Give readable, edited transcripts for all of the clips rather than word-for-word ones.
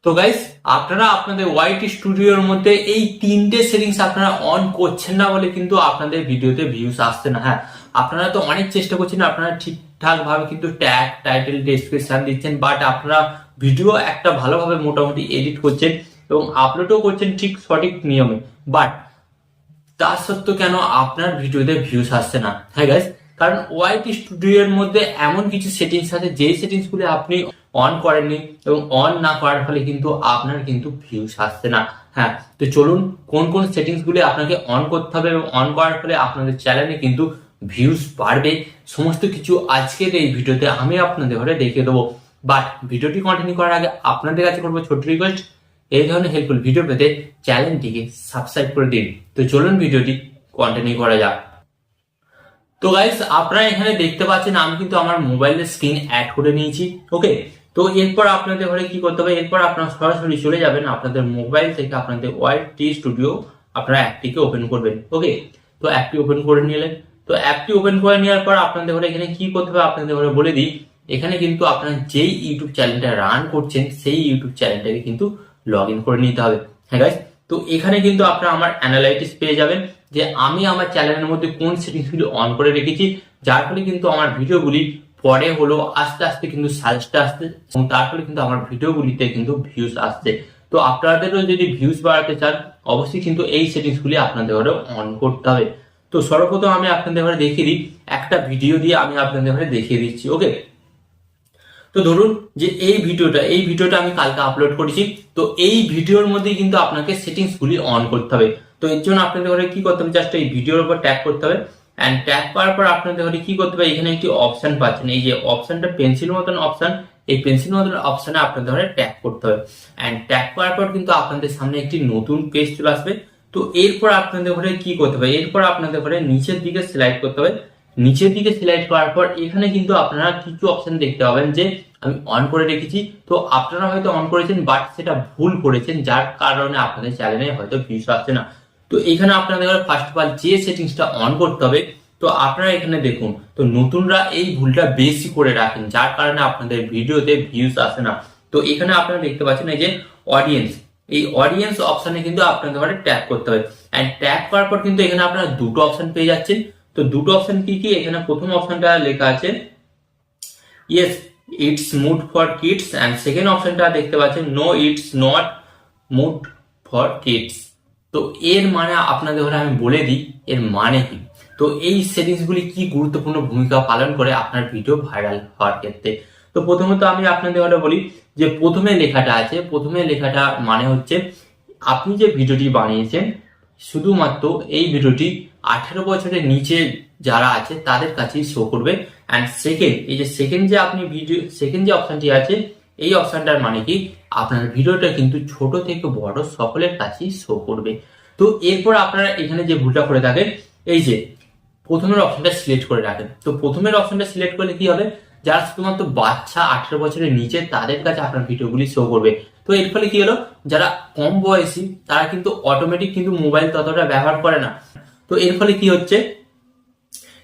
তো গাইস, আপনারা আপনাদের ওয়াইটি স্টুডিওর মধ্যে এই তিনটে সেটিংস আপনারা অন করছেন না বলে কিন্তু আপনাদের ভিডিওতে ভিউজ আসছে না। হ্যাঁ, আপনারা তো অনেক চেষ্টা করছেন, আপনারা ঠিকঠাক ভাবে কিন্তু ট্যাগ, টাইটেল, ডেসক্রিপশন দিচ্ছেন, বাট আপনারা ভিডিও একটা ভালোভাবে মোটামুটি এডিট করছেন এবং আপলোডও করছেন ঠিক সঠিক নিয়মে, বাট তা সত্ত্বেও কেন আপনার ভিডিওতে ভিউজ আসছে না? হ্যাঁ গাইস, কারণ ওয়াইটি স্টুডিওর মধ্যে এমন কিছু সেটিংস আছে যে সেটিংস গুলো আপনি অন করেননি এবং অন না করার ফলে কিন্তু আপনার কিন্তু ভিউজ আসছে না। হ্যাঁ, তো চলুন কোন কোন সেটিংস গুলো আপনাকে অন করতে হবে এবং অন করার ফলে আপনাদের চ্যানেলে কিন্তু ভিউজ বাড়বে, সমস্ত কিছু আজকের এই ভিডিওতে আমি আপনাদের ঘরে দেখিয়ে দেবো। বাট ভিডিওটি কন্টিনিউ করার আগে আপনাদের কাছে করবো ছোট্ট রিকোয়েস্ট, এই ধরনের হেল্পফুল ভিডিও পেতে চ্যানেলটিকে সাবস্ক্রাইব করে দিন। তো চলুন ভিডিওটি কন্টিনিউ করা যাক। তো গাইস, আপনারা এখানে দেখতে পাচ্ছেন আমি কিন্তু আমার মোবাইলের স্ক্রিন অ্যাড করে নিয়েছি। ওকে, তো এরপর আপনাদের ঘরে কি করতে হবে, এরপর আপনারা সরাসরি চলে যাবেন আপনাদের মোবাইল থেকে আপনাদের ওয়াইটি স্টুডিও, আপনারা অ্যাপটিকে ওপেন করবেন। ওকে, তো অ্যাপটি ওপেন করে নিলেন। তো অ্যাপটি ওপেন করে নেওয়ার পর আপনাদের ঘরে এখানে কি করতে হবে আপনাদের ঘরে বলে দিই। এখানে কিন্তু আপনারা যেই ইউটিউব চ্যানেলটা রান করছেন সেই ইউটিউব চ্যানেলটাকে কিন্তু লগ ইন করে নিতে হবে। হ্যাঁ গাইস, তো এখানে কিন্তু আপনারা আমার অ্যানালাইটিক্স পেয়ে যাবেন যে আমি আমার চ্যানেলের মধ্যে কোন সেটিংসগুলি অন করে রেখেছি, যার ফলে কিন্তু আমার ভিডিওগুলি পরে হলো আস্তে আস্তে কিন্তু সাজেস্টে আসছে এবং তার ফলে কিন্তু আমার ভিডিওগুলিতে কিন্তু ভিউজ আসছে। তো আপনাদেরও যদি ভিউজ বাড়াতে চান অবশ্যই কিন্তু এই সেটিংসগুলি আপনাদের ঘরে অন করতে হবে। তো সর্বপ্রথম আমি আপনাদের ঘরে দেখিয়ে দিই, একটা ভিডিও দিয়ে আমি আপনাদের ঘরে দেখিয়ে দিচ্ছি। ওকে, তো ধরুন যে এই ভিডিওটা আমি কালকে আপলোড করেছি, তো এই ভিডিওর মধ্যে কিন্তু আপনাকে সেটিংস গুলি অন করতে হবে। তো এর জন্য আপনাদের ঘরে কি করতে হবে, জাস্ট এই ভিডিওর উপর ট্যাপ করতে হবে। এন্ড ট্যাপ করার পর আপনাদের ঘরে কি করতে হবে, এখানে একটি অপশন পাচ্ছেন, এই যে অপশনটা পেন্সিল মতন অপশন, এই পেন্সিল মতন অপশনে আপনাদের ঘরে ট্যাপ করতে হবে। এন্ড ট্যাপ করার পর কিন্তু আপনাদের সামনে একটি নতুন পেজ চলে আসবে। তো এরপর আপনাদের ঘরে কি করতে হবে, এরপর আপনাদের ঘরে নিচের দিকে স্লাইড করতে হবে। নিচের দিকে সিলেক্ট করার পর এখানে কিন্তু আপনারা কিছু অপশন দেখতে পাবেন যে আমি অন করে রেখেছি। তো আপনারা হয়তো অন করেছেন বাট সেটা ভুল করেছেন, যার কারণে আপনাদের চ্যানেলে হয়তো ভিউজ আসছে না। তো এখানে আপনাদের ফার্স্ট অফ অল যে সেটিংসটা অন করতে হবে, তো আপনারা এখানে দেখুন, তো নতুনরা এই ভুলটা বেশি করে রাখেন, যার কারণে আপনাদের ভিডিওতে ভিউজ আসে না। তো এখানে আপনারা দেখতে পাচ্ছেন এই যে অডিয়েন্স, এই অডিয়েন্স অপশনে কিন্তু আপনাদের ট্যাপ করতে হবে। এন্ড ট্যাপ করার পর কিন্তু এখানে আপনারা দুটো অপশন পেয়ে যাচ্ছেন। তো দুটো অপশন কি কি, এখানে প্রথম অপশনটা লেখা আছে yes it's mood for kids, and second অপশনটা দেখতে পাচ্ছেন no it's not mood for kids. তো এর মানে আপনাদের ঘরে আমি বলে দিই এর মানে কি। তো এই সেটিংস গুলি কি গুরুত্বপূর্ণ ভূমিকা পালন করে আপনার ভিডিও ভাইরাল হওয়ার ক্ষেত্রে। তো প্রথমত আমি আপনাদের ঘরে বলি যে প্রথমে লেখাটা আছে, প্রথমে লেখাটা মানে হচ্ছে আপনি যে ভিডিওটি বানিয়েছেন শুধুমাত্র এই ভিডিওটি 18 বছরের নিচে যারা আছে তাদের কাছেই শো করবে। এন্ড সেকেন্ড, এই যে সেকেন্ড যে আপনি ভিডিও সেকেন্ড যে অপশনটি আছে, এই অপশনটার মানে কি আপনার ভিডিওটা কিন্তু ছোট থেকে বড় সকলের কাছেই শো করবে। তো এরপর আপনারা এখানে যে ভুলটা করে থাকেন, এই যে প্রথমের অপশনটা সিলেক্ট করে রাখেন। তো প্রথমের অপশনটা সিলেক্ট করলে কি হবে, যারা শুধুমাত্র বাচ্চা 18 বছরের নিচে তাদের কাছে আপনার ভিডিওগুলি শো করবে। তো এর ফলে কি হলো, যারা কম বয়সী তারা কিন্তু অটোমেটিক কিন্তু মোবাইল ততটা ব্যবহার করে না। তো এর ফলে কি হচ্ছে,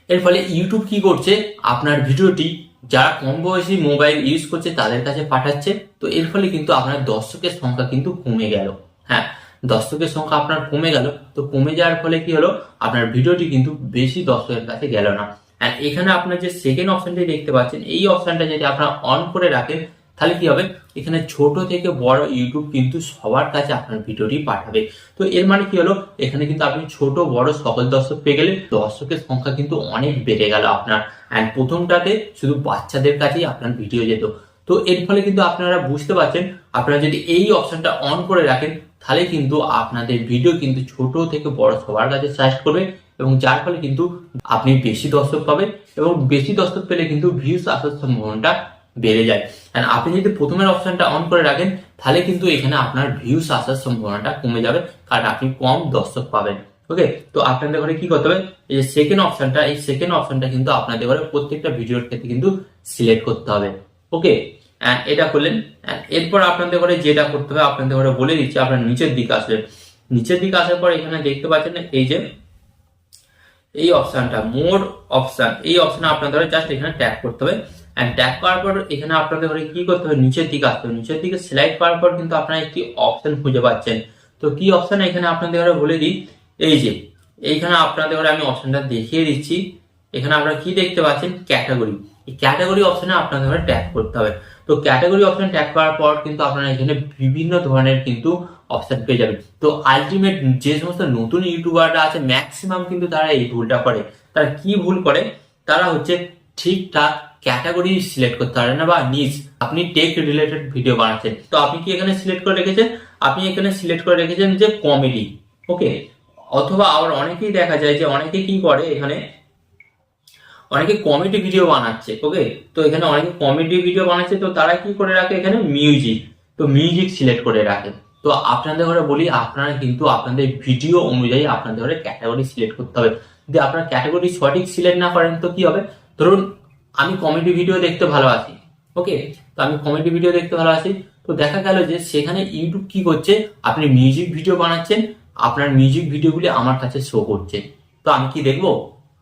এর ফলে ইউটিউব কি করছে, আপনার ভিডিওটি যারা কম বয়সী মোবাইল ইউজ করছে তাদের কাছে পাঠাচ্ছে। তো এর ফলে কিন্তু আপনার দর্শকের সংখ্যা কিন্তু কমে গেল। হ্যাঁ, দর্শকের সংখ্যা আপনার কমে গেল। তো কমে যাওয়ার ফলে কি হলো, আপনার ভিডিওটি কিন্তু বেশি দর্শকের কাছে গেল না। আর এখানে আপনার যে সেকেন্ড অপশনটি দেখতে পাচ্ছেন, এই অপশনটা যদি আপনারা অন করে রাখেন তাহলে কি হবে, এখানে ছোট থেকে বড় ইউটিউব কিন্তু সবার কাছে আপনার ভিডিওটি পাঠাবে। তো এর মানে কি হলো, এখানে কিন্তু আপনি ছোট বড় সকল দর্শক পেয়ে গেলে দর্শকের সংখ্যা কিন্তু অনেক বেড়ে গেল আপনার। অ্যান্ড প্রথমটাতে শুধু বাচ্চাদের কাছেই আপনার ভিডিও যেত। তো এর ফলে কিন্তু আপনারা বুঝতে পারছেন, আপনারা যদি এই অপশনটা অন করে রাখেন তাহলে কিন্তু আপনাদের ভিডিও কিন্তু ছোট থেকে বড় সবার কাছে সাজেস্ট করবে এবং যার ফলে কিন্তু আপনি বেশি দর্শক পাবেন এবং বেশি দর্শক পেলে কিন্তু ভিউজ আসার সম্ভাবনাটা বেড়ে যায়। এন্ড আপনি যদি প্রথমের অপশনটা অন করে রাখেন তাহলে কিন্তু এখানে আপনার ভিউজ আসার সম্ভাবনাটা কমে যাবে, কারণ আপনি কম দর্শক পাবেন। ওকে, তো আপনাদের ঘরে কি করতে হবে, এই যে সেকেন্ড অপশনটা, এই সেকেন্ড অপশনটা কিন্তু আপনাদের ঘরে প্রত্যেকটা ভিডিওর ক্ষেত্রে কিন্তু সিলেক্ট করতে হবে। ওকে, এটা করলেন। এরপর আপনাদের ঘরে যেটা করতে হবে আপনাদের ঘরে বলে দিচ্ছি, আপনার নিচের দিকে আসবেন। নিচের দিকে আসার পর এখানে দেখতে পাচ্ছেন এই যে এই অপশনটা মোর অপশন, এই অপশনে আপনাদের জাস্ট এখানে ট্যাপ করতে হবে। অ্যান্ড ট্যাপ করার পর এখানে আপনাদের ঘরে কি করতে হবে, নিচের দিকে আসতে হবে। নিচের দিকে স্লাইড করার পর কিন্তু আপনারা একটি অপশন খুঁজে পাচ্ছেন। তো কি অপশন এখানে আপনাদের ঘরে বলে দিই, এই যে এইখানে আপনাদের ঘরে আমি অপশনটা দেখিয়ে দিচ্ছি। এখানে আপনারা কি দেখতে পাচ্ছেন, ক্যাটাগরি। এই ক্যাটাগরি অপশনে আপনাদের ঘরে ট্যাপ করতে হবে। তো ক্যাটাগরি অপশন ট্যাপ করার পর কিন্তু আপনারা এখানে বিভিন্ন ধরনের কিন্তু অপশন পেয়ে যাবেন। তো আলটিমেট যে সমস্ত নতুন ইউটিউবাররা আছে ম্যাক্সিমাম কিন্তু তারা এই ভুলটা করে। তারা কি ভুল করে, তারা হচ্ছে ঠিকঠাক ক্যাটাগরি সিলেক্ট করতে পারে না বা নিজ। আপনি টেক রিলেটেড ভিডিও বানাচ্ছেন, তো আপনি কি এখানে সিলেক্ট করে রেখেছেন, আপনি এখানে সিলেক্ট করে রেখেছেন যে কমেডি, ওকে। অথবা আবার অনেকেই দেখা যায় যে অনেকে কি করে, এখানে অনেকে কমেডি ভিডিও বানাচ্ছে, ওকে। তো এখানে অনেকে কমেডি ভিডিও বানাচ্ছে, তো তারা কি করে রাখে এখানে মিউজিক, তো মিউজিক সিলেক্ট করে রাখে। তো আপনাদের ঘরে বলি, আপনারা কিন্তু আপনাদের ভিডিও অনুযায়ী আপনাদের ঘরে ক্যাটাগরি সিলেক্ট করতে হবে। যদি আপনারা ক্যাটাগরি সঠিক সিলেক্ট না করেন তো কি হবে, ধরুন আমি কমেডি ভিডিও দেখতে ভালোবাসি, ওকে। তো আমি কমেডি ভিডিও দেখতে ভালোবাসি, তো দেখা গেল যে সেখানে ইউটিউব কি করছে, আপনি মিউজিক ভিডিও বানাচ্ছেন, আপনার মিউজিক ভিডিওগুলি আমার কাছে শো করছে। তো আমি কি দেখবো,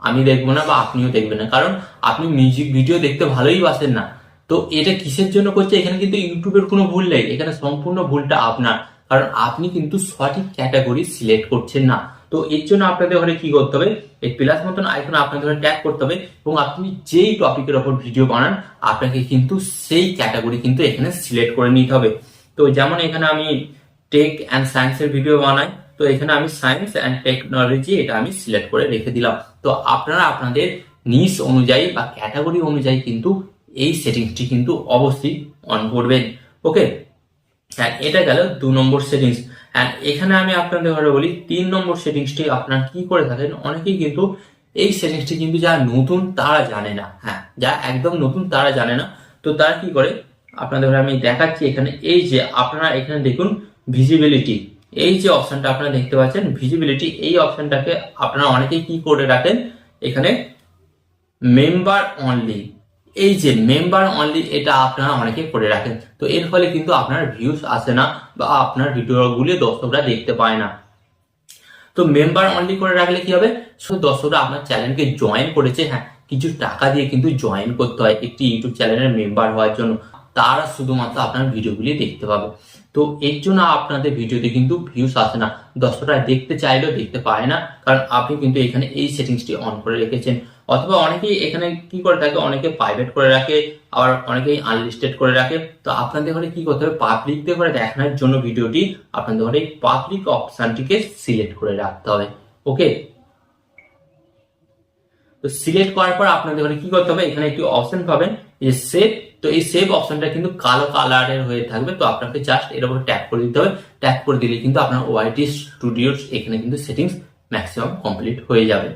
আমি দেখবো না বা আপনিও দেখবেন না, কারণ আপনি মিউজিক ভিডিও দেখতে ভালোই বাসেন না। তো এটা কিসের জন্য করছে, এখানে কিন্তু ইউটিউবের কোনো ভুল নেই, এখানে সম্পূর্ণ ভুলটা আপনার, কারণ আপনি কিন্তু সঠিক ক্যাটাগরি সিলেক্ট করছেন না। তো এর জন্য আপনাদের ঘরে কি করতে হবে, এই প্লাস মতন আইকন আপনাদের ঘরে ট্যাপ করতে হবে, এবং আপনি যেই টপিকের ওপর ভিডিও বানান আপনাকে কিন্তু সেই ক্যাটাগরি কিন্তু এখানে সিলেক্ট করে নিতে হবে। তো যেমন এখানে আমি টেক অ্যান্ড সায়েন্সের ভিডিও বানাই, তো এখানে আমি সায়েন্স অ্যান্ড টেকনোলজি এটা আমি সিলেক্ট করে রেখে দিলাম। তো আপনারা আপনাদের নিশ অনুযায়ী বা ক্যাটাগরি অনুযায়ী কিন্তু এই সেটিংসটি কিন্তু অবশ্যই অন করবেন, ওকে। হ্যাঁ, এটা গেল 2 নম্বর সেটিংস। হ্যাঁ, এখানে আমি আপনাদের ঘরে বলি 3 নম্বর সেটিংসটি আপনারা কি করে থাকেন। অনেকেই কিন্তু এই সেটিংসটি কিন্তু যারা নতুন তারা জানে না, হ্যাঁ, যারা একদম নতুন তারা জানে না। তো তারা কি করে, আপনাদের ঘরে আমি দেখাচ্ছি। এখানে এই যে আপনারা এখানে দেখুন ভিজিবিলিটি, এই যে অপশনটা আপনারা দেখতে পাচ্ছেন ভিজিবিলিটি, এই অপশনটাকে আপনারা অনেকেই কি করে রাখেন, এখানে মেম্বার অনলি, এই যে মেম্বার অনলি এটা আপনারা অনেকে করে রাখেন। তো এর ফলে কিন্তু আপনার ভিউজ আসে না বা আপনার ভিডিওগুলি দর্শকরা দেখতে পায় না। তো মেম্বার অনলি করে রাখলে কি হবে, শুধু দর্শকরা আপনার চ্যানেলকে জয়েন করেছে, হ্যাঁ, কিছু টাকা দিয়ে কিন্তু জয়েন করতে হয় একটি ইউটিউব চ্যানেলের মেম্বার হওয়ার জন্য, তারা শুধুমাত্র আপনার ভিডিওগুলি দেখতে পাবে। তো এর জন্য আপনাদের ভিডিওতে কিন্তু ভিউস আসে না, দর্শকরা দেখতে চাইলেও দেখতে পায় না, কারণ আপনি কিন্তু এখানে এই সেটিংসটি অন করে রেখেছেন। অথবা অনেকেই এখানে কি করে থাকে, অনেকে প্রাইভেট করে রাখে, আবার অনেকেই আনলিস্টেড করে রাখে। তো আপনাদের ঘরে কি করতে হবে, পাবলিকদের করে দেখানোর জন্য ভিডিওটি আপনাদের ঘরে পাবলিক অপশনটিকে সিলেক্ট করে রাখতে হবে, ওকে। তো সিলেক্ট করার পর আপনাদের ঘরে কি করতে হবে, এখানে একটি অপশন পাবেন যে সেভ। তো এই সেভ অপশনটা কিন্তু কালো কালারের হয়ে থাকবে, তো আপনাকে জাস্ট এর উপর ট্যাপ করে দিতে হবে। ট্যাপ করে দিলে কিন্তু আপনার ওয়াইটি স্টুডিওর এখানে কিন্তু সেটিংস ম্যাক্সিমাম কমপ্লিট হয়ে যাবে।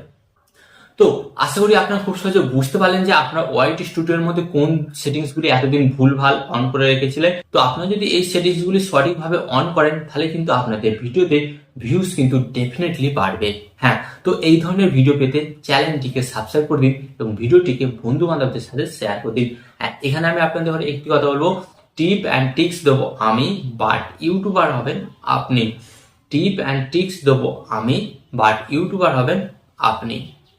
তো আশা করি আপনারা খুব সহজে বুঝতে পারলেন যে আপনার ওয়াইটি স্টুডিওর মধ্যে কোন সেটিংস গুলি এতদিন ভুলভাল অন করে রেখেছিলেন। তো আপনারা যদি এই সেটিংস গুলি সঠিকভাবে অন করেন তাহলে কিন্তু আপনাদের ভিডিওতে ভিউজ কিন্তু ডেফিনেটলি বাড়বে। হ্যাঁ, তো এই ধরনের ভিডিও পেতে চ্যানেলটিকে সাবস্ক্রাইব করে দিন এবং ভিডিওটিকে বন্ধু বান্ধবদের সাথে শেয়ার করে দিন। এখানে আমি আপনাদের ঘরে একটি কথা বলবো, টিপ অ্যান্ড টিক্স দেবো আমি, বাট ইউটিউবার হবেন আপনি। টিপ অ্যান্ড টিক্স দেবো আমি, বাট ইউটিউবার হবেন আপনি।